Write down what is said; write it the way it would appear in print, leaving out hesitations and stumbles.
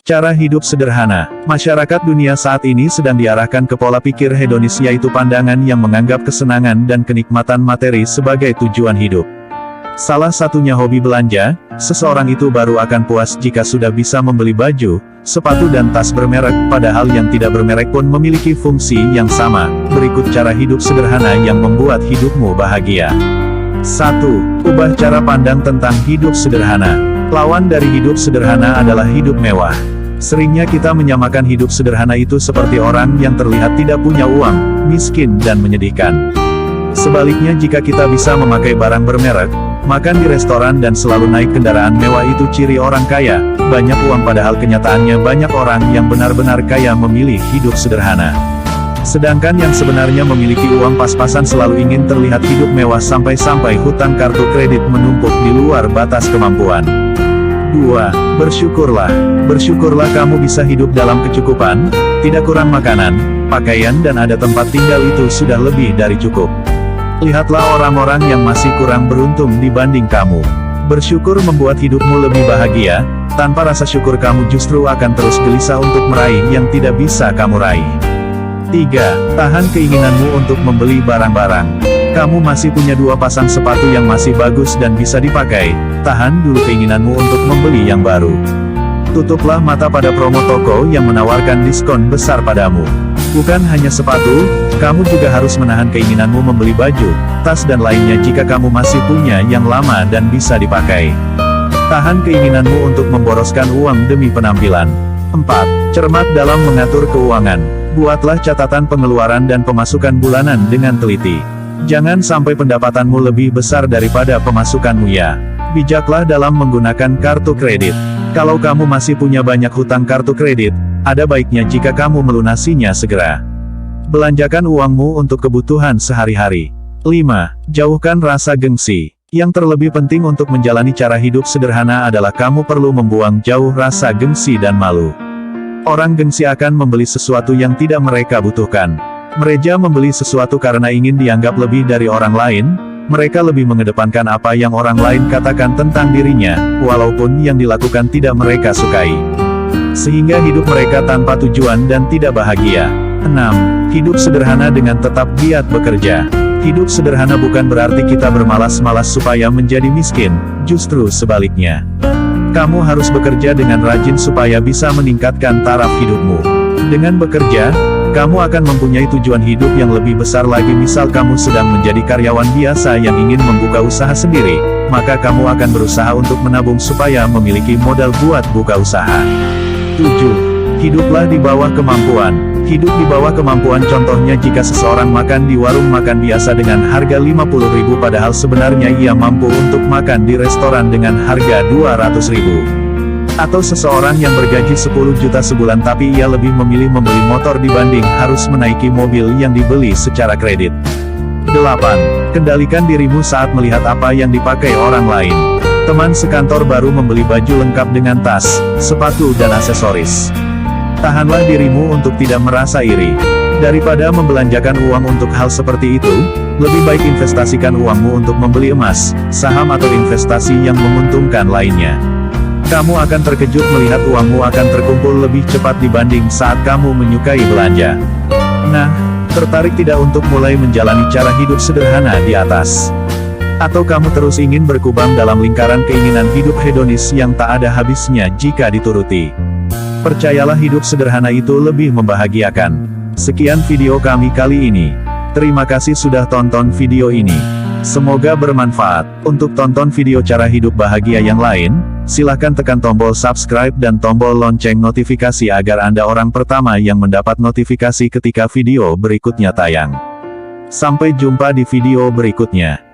Cara hidup sederhana. Masyarakat dunia saat ini sedang diarahkan ke pola pikir hedonis, yaitu pandangan yang menganggap kesenangan dan kenikmatan materi sebagai tujuan hidup. Salah satunya hobi belanja. Seseorang itu baru akan puas jika sudah bisa membeli baju, sepatu dan tas bermerek, padahal yang tidak bermerek pun memiliki fungsi yang sama. Berikut cara hidup sederhana yang membuat hidupmu bahagia. 1. Ubah cara pandang tentang hidup sederhana. Lawan dari hidup sederhana adalah hidup mewah. Seringnya kita menyamakan hidup sederhana itu seperti orang yang terlihat tidak punya uang, miskin dan menyedihkan. Sebaliknya, jika kita bisa memakai barang bermerek, makan di restoran dan selalu naik kendaraan mewah, itu ciri orang kaya. Banyak uang, padahal kenyataannya banyak orang yang benar-benar kaya memilih hidup sederhana. Sedangkan yang sebenarnya memiliki uang pas-pasan selalu ingin terlihat hidup mewah sampai-sampai hutang kartu kredit menumpuk di luar batas kemampuan. 2. Bersyukurlah. Bersyukurlah kamu bisa hidup dalam kecukupan, tidak kurang makanan, pakaian dan ada tempat tinggal, itu sudah lebih dari cukup. Lihatlah orang-orang yang masih kurang beruntung dibanding kamu. Bersyukur membuat hidupmu lebih bahagia. Tanpa rasa syukur kamu justru akan terus gelisah untuk meraih yang tidak bisa kamu raih. 3. Tahan keinginanmu untuk membeli barang-barang. Kamu masih punya 2 pasang sepatu yang masih bagus dan bisa dipakai. Tahan dulu keinginanmu untuk membeli yang baru. Tutuplah mata pada promo toko yang menawarkan diskon besar padamu. Bukan hanya sepatu, kamu juga harus menahan keinginanmu membeli baju, tas dan lainnya jika kamu masih punya yang lama dan bisa dipakai. Tahan keinginanmu untuk memboroskan uang demi penampilan. 4. Cermat dalam mengatur keuangan. Buatlah catatan pengeluaran dan pemasukan bulanan dengan teliti. Jangan sampai pendapatanmu lebih besar daripada pemasukanmu ya. Bijaklah dalam menggunakan kartu kredit. Kalau kamu masih punya banyak hutang kartu kredit, ada baiknya jika kamu melunasinya segera. Belanjakan uangmu untuk kebutuhan sehari-hari. 5. Jauhkan rasa gengsi. Yang terlebih penting untuk menjalani cara hidup sederhana adalah kamu perlu membuang jauh rasa gengsi dan malu. Orang gengsi akan membeli sesuatu yang tidak mereka butuhkan. Mereka membeli sesuatu karena ingin dianggap lebih dari orang lain. Mereka lebih mengedepankan apa yang orang lain katakan tentang dirinya, walaupun yang dilakukan tidak mereka sukai. Sehingga hidup mereka tanpa tujuan dan tidak bahagia. 6. Hidup sederhana dengan tetap giat bekerja. Hidup sederhana bukan berarti kita bermalas-malas supaya menjadi miskin, justru sebaliknya. Kamu harus bekerja dengan rajin supaya bisa meningkatkan taraf hidupmu. Dengan bekerja, kamu akan mempunyai tujuan hidup yang lebih besar lagi. Misal kamu sedang menjadi karyawan biasa yang ingin membuka usaha sendiri, maka kamu akan berusaha untuk menabung supaya memiliki modal buat buka usaha. 7. Hiduplah di bawah kemampuan. Hidup di bawah kemampuan contohnya jika seseorang makan di warung makan biasa dengan harga 50.000 padahal sebenarnya ia mampu untuk makan di restoran dengan harga 200.000. Atau seseorang yang bergaji 10 juta sebulan tapi ia lebih memilih membeli motor dibanding harus menaiki mobil yang dibeli secara kredit. 8. Kendalikan dirimu saat melihat apa yang dipakai orang lain. Teman sekantor baru membeli baju lengkap dengan tas, sepatu dan aksesoris. Tahanlah dirimu untuk tidak merasa iri. Daripada membelanjakan uang untuk hal seperti itu, lebih baik investasikan uangmu untuk membeli emas, saham atau investasi yang menguntungkan lainnya. Kamu akan terkejut melihat uangmu akan terkumpul lebih cepat dibanding saat kamu menyukai belanja. Nah, tertarik tidak untuk mulai menjalani cara hidup sederhana di atas? Atau kamu terus ingin berkubang dalam lingkaran keinginan hidup hedonis yang tak ada habisnya jika dituruti? Percayalah hidup sederhana itu lebih membahagiakan. Sekian video kami kali ini. Terima kasih sudah tonton video ini. Semoga bermanfaat. Untuk tonton video cara hidup bahagia yang lain, silahkan tekan tombol subscribe dan tombol lonceng notifikasi agar Anda orang pertama yang mendapat notifikasi ketika video berikutnya tayang. Sampai jumpa di video berikutnya.